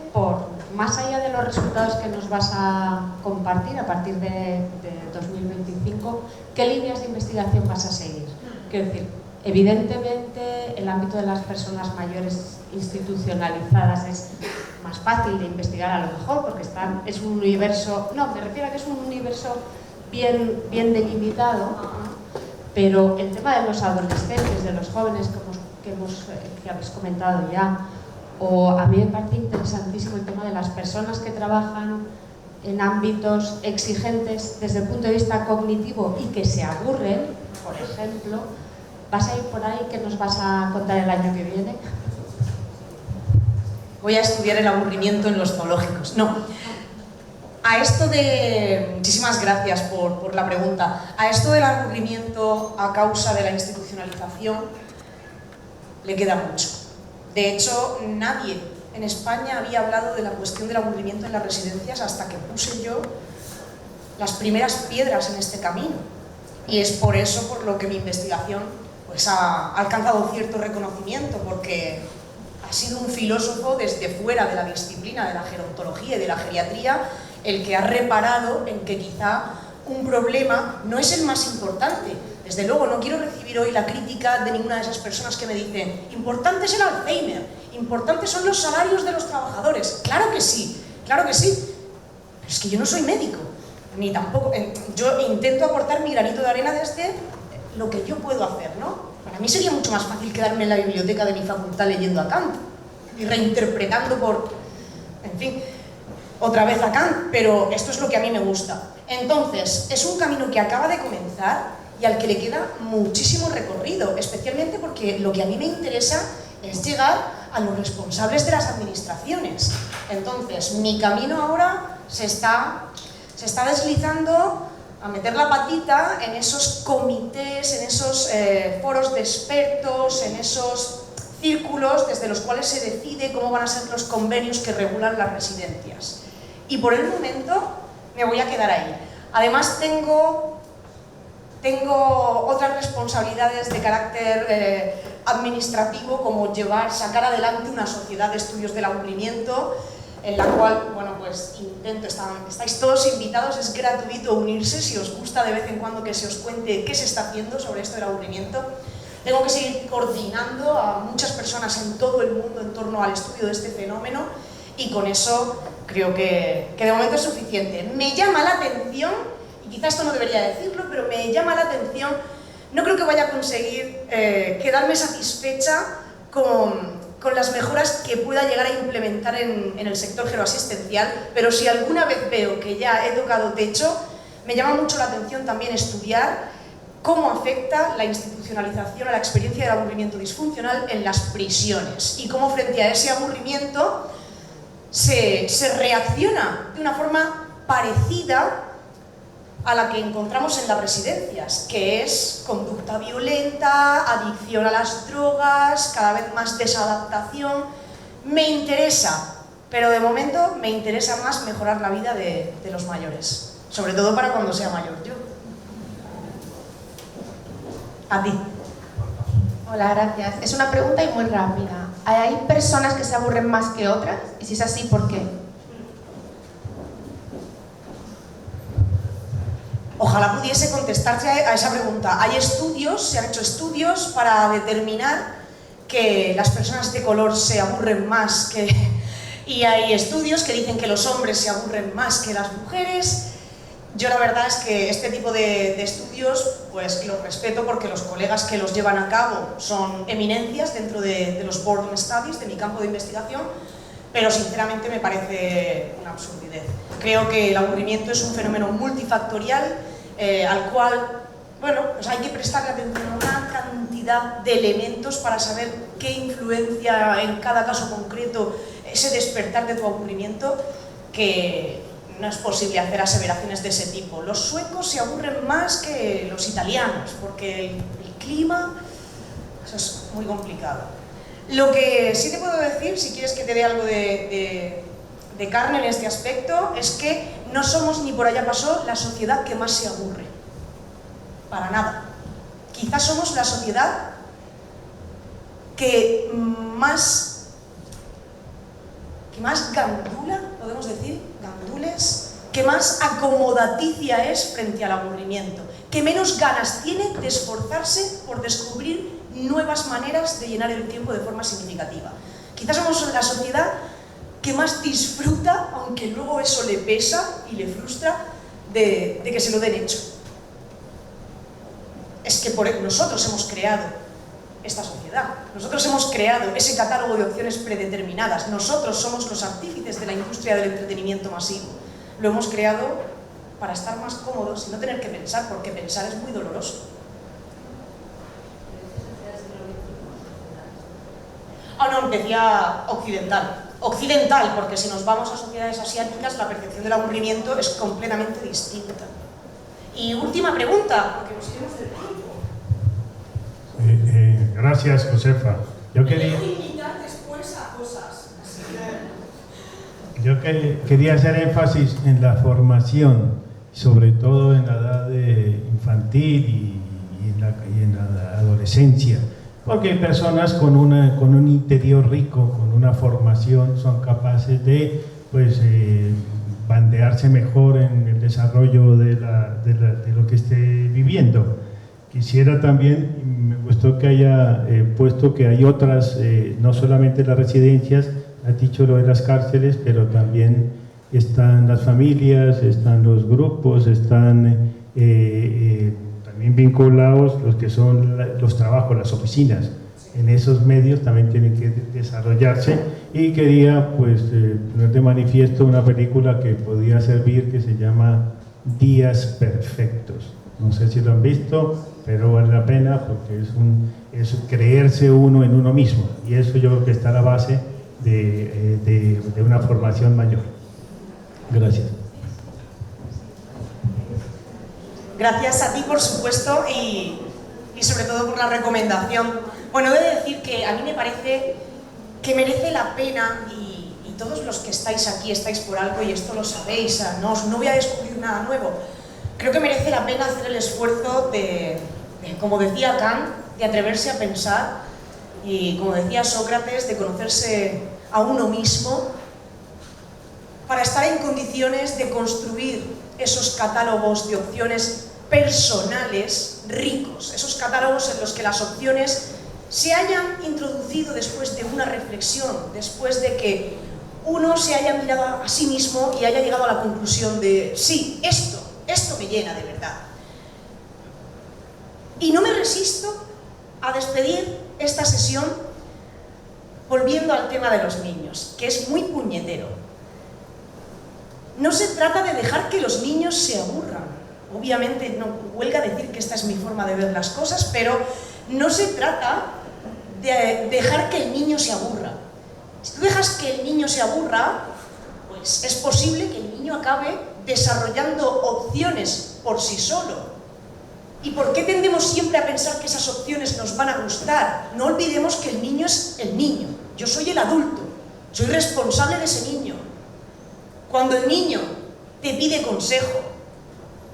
más allá de los resultados que nos vas a compartir a partir de 2025, ¿qué líneas de investigación vas a seguir? Quiero decir, evidentemente el ámbito de las personas mayores institucionalizadas es más fácil de investigar a lo mejor, porque es un universo, no, me refiero a que es un universo bien delimitado, pero el tema de los adolescentes, de los jóvenes que habéis comentado ya, o a mí me parece interesantísimo el tema de las personas que trabajan en ámbitos exigentes desde el punto de vista cognitivo y que se aburren, por ejemplo. ¿Vas a ir por ahí? ¿Qué nos vas a contar el año que viene? Voy a estudiar el aburrimiento en los zoológicos. No. A esto de... Muchísimas gracias por la pregunta. A esto del aburrimiento a causa de la institucionalización le queda mucho. De hecho, nadie en España había hablado de la cuestión del aburrimiento en las residencias hasta que puse yo las primeras piedras en este camino. Y es por eso por lo que mi investigación pues, ha alcanzado cierto reconocimiento, porque ha sido un filósofo desde fuera de la disciplina de la gerontología y de la geriatría el que ha reparado en que quizá un problema no es el más importante. Desde luego, no quiero recibir hoy la crítica de ninguna de esas personas que me dicen importante es el Alzheimer, importantes son los salarios de los trabajadores. Claro que sí, pero es que yo no soy médico, ni tampoco, yo intento aportar mi granito de arena desde lo que yo puedo hacer, ¿no? Para mí sería mucho más fácil quedarme en la biblioteca de mi facultad leyendo a Kant y reinterpretando en fin, otra vez a Kant, pero esto es lo que a mí me gusta. Entonces, es un camino que acaba de comenzar y al que le queda muchísimo recorrido, especialmente porque lo que a mí me interesa es llegar a los responsables de las administraciones. Entonces, mi camino ahora se está deslizando a meter la patita en esos comités, en esos foros de expertos, en esos círculos desde los cuales se decide cómo van a ser los convenios que regulan las residencias. Y por el momento me voy a quedar ahí. Además tengo otras responsabilidades de carácter administrativo, como sacar adelante una sociedad de estudios del aburrimiento, en la cual, bueno, pues estáis todos invitados, es gratuito unirse si os gusta de vez en cuando que se os cuente qué se está haciendo sobre esto del aburrimiento. Tengo que seguir coordinando a muchas personas en todo el mundo en torno al estudio de este fenómeno y con eso creo que de momento es suficiente. Me llama la atención, y quizás esto no debería decirlo, pero me llama la atención, no creo que vaya a conseguir quedarme satisfecha con las mejoras que pueda llegar a implementar en el sector geroasistencial, pero si alguna vez veo que ya he tocado techo, me llama mucho la atención también estudiar cómo afecta la institucionalización a la experiencia del aburrimiento disfuncional en las prisiones y cómo frente a ese aburrimiento se reacciona de una forma parecida a la que encontramos en las residencias, que es conducta violenta, adicción a las drogas, cada vez más desadaptación. Me interesa, pero de momento me interesa más mejorar la vida de los mayores, sobre todo para cuando sea mayor yo. A ti. Hola, gracias. Es una pregunta y muy rápida. ¿Hay personas que se aburren más que otras? Y si es así, ¿por qué? Ojalá pudiese contestarse a esa pregunta. Se han hecho estudios para determinar que las personas de color se aburren más y hay estudios que dicen que los hombres se aburren más que las mujeres. Yo la verdad es que este tipo de estudios pues los respeto porque los colegas que los llevan a cabo son eminencias dentro de los Boredom Studies, de mi campo de investigación, pero sinceramente me parece una absurdidad. Creo que el aburrimiento es un fenómeno multifactorial al cual, bueno, pues hay que prestarle atención a una cantidad de elementos para saber qué influencia en cada caso concreto ese despertar de tu aburrimiento, que no es posible hacer aseveraciones de ese tipo. Los suecos se aburren más que los italianos, porque el clima, eso es muy complicado. Lo que sí te puedo decir, si quieres que te dé algo de carne en este aspecto, es que no somos, ni por allá pasó, la sociedad que más se aburre. Para nada. Quizás somos la sociedad que más gandula, podemos decir, gandules, que más acomodaticia es frente al aburrimiento, que menos ganas tiene de esforzarse por descubrir nuevas maneras de llenar el tiempo de forma significativa. Quizás somos la sociedad que más disfruta, aunque luego eso le pesa y le frustra, de que se lo den hecho. Es que nosotros hemos creado esta sociedad, nosotros hemos creado ese catálogo de opciones predeterminadas, nosotros somos los artífices de la industria del entretenimiento masivo. Lo hemos creado para estar más cómodos y no tener que pensar, porque pensar es muy doloroso. No, decía occidental. Occidental, porque si nos vamos a sociedades asiáticas, la percepción del aburrimiento es completamente distinta. Y última pregunta, porque nos iremos del tiempo. Gracias, Josefa. Yo quería quería hacer énfasis en la formación sobre todo en la edad infantil y en la adolescencia, porque hay personas con un interior rico, con una formación, son capaces de bandearse mejor en el desarrollo de lo que esté viviendo. Quisiera también, me gustó que haya puesto que hay otras, no solamente las residencias, ha dicho lo de las cárceles, pero también están las familias, están los grupos, están también vinculados los que son los trabajos, las oficinas. En esos medios también tienen que desarrollarse, y quería poner de manifiesto una película que podía servir, que se llama Días Perfectos. No sé si lo han visto, pero vale la pena porque es creerse uno en uno mismo, y eso yo creo que está a la base de una formación mayor. Gracias. Gracias a ti, por supuesto, y sobre todo por la recomendación. Bueno, he de decir que a mí me parece que merece la pena, y todos los que estáis aquí estáis por algo y esto lo sabéis, no voy a descubrir nada nuevo. Creo que merece la pena hacer el esfuerzo de, como decía Kant, de atreverse a pensar, y como decía Sócrates, de conocerse a uno mismo, para estar en condiciones de construir esos catálogos de opciones personales ricos, esos catálogos en los que las opciones se hayan introducido después de una reflexión, después de que uno se haya mirado a sí mismo y haya llegado a la conclusión de sí, esto me llena de verdad. Y no me resisto a despedir esta sesión volviendo al tema de los niños, que es muy puñetero. No se trata de dejar que los niños se aburran. Obviamente no huelga decir que esta es mi forma de ver las cosas, pero no se trata de dejar que el niño se aburra. Si tú dejas que el niño se aburra, pues es posible que el niño acabe desarrollando opciones por sí solo. ¿Y por qué tendemos siempre a pensar que esas opciones nos van a gustar? No olvidemos que el niño es el niño. Yo soy el adulto, soy responsable de ese niño. Cuando el niño te pide consejo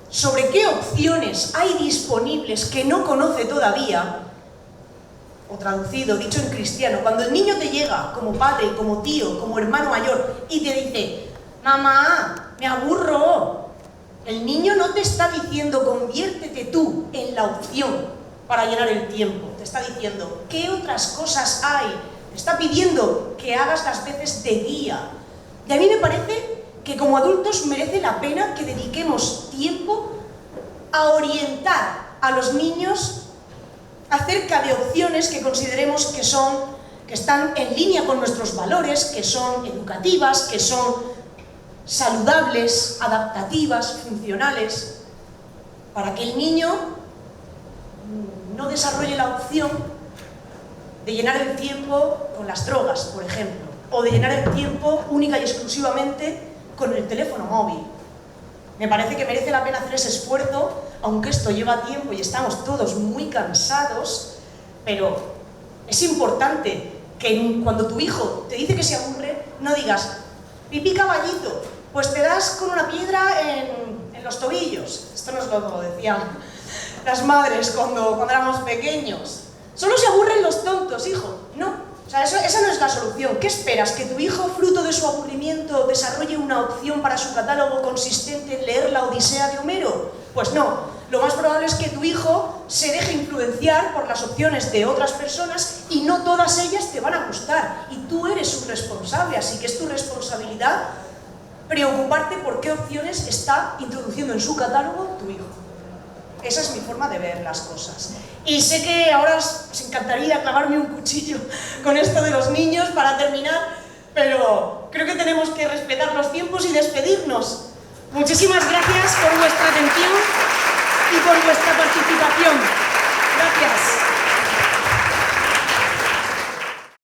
sobre qué opciones hay disponibles que no conoce todavía, o traducido, dicho en cristiano, cuando el niño te llega como padre, como tío, como hermano mayor y te dice: mamá, me aburro, el niño no te está diciendo conviértete tú en la opción para llenar el tiempo, te está diciendo qué otras cosas hay, te está pidiendo que hagas las veces de guía. Y a mí me parece que como adultos merece la pena que dediquemos tiempo a orientar a los niños acerca de opciones que consideremos que están en línea con nuestros valores, que son educativas, que son saludables, adaptativas, funcionales, para que el niño no desarrolle la opción de llenar el tiempo con las drogas, por ejemplo, o de llenar el tiempo única y exclusivamente con el teléfono móvil. Me parece que merece la pena hacer ese esfuerzo, aunque esto lleva tiempo y estamos todos muy cansados, pero es importante que cuando tu hijo te dice que se aburre, no digas: pipí caballito, pues te das con una piedra en los tobillos. Esto nos lo decían las madres cuando éramos pequeños. Solo se aburren los tontos, hijo. No. O sea, esa no es la solución. ¿Qué esperas? ¿Que tu hijo, fruto de su aburrimiento, desarrolle una opción para su catálogo consistente en leer la Odisea de Homero? Pues no. Lo más probable es que tu hijo se deje influenciar por las opciones de otras personas y no todas ellas te van a gustar. Y tú eres su responsable, así que es tu responsabilidad preocuparte por qué opciones está introduciendo en su catálogo tu hijo. Esa es mi forma de ver las cosas. Y sé que ahora os encantaría clavarme un cuchillo con esto de los niños para terminar, pero creo que tenemos que respetar los tiempos y despedirnos. Muchísimas gracias por vuestra atención y por vuestra participación. Gracias.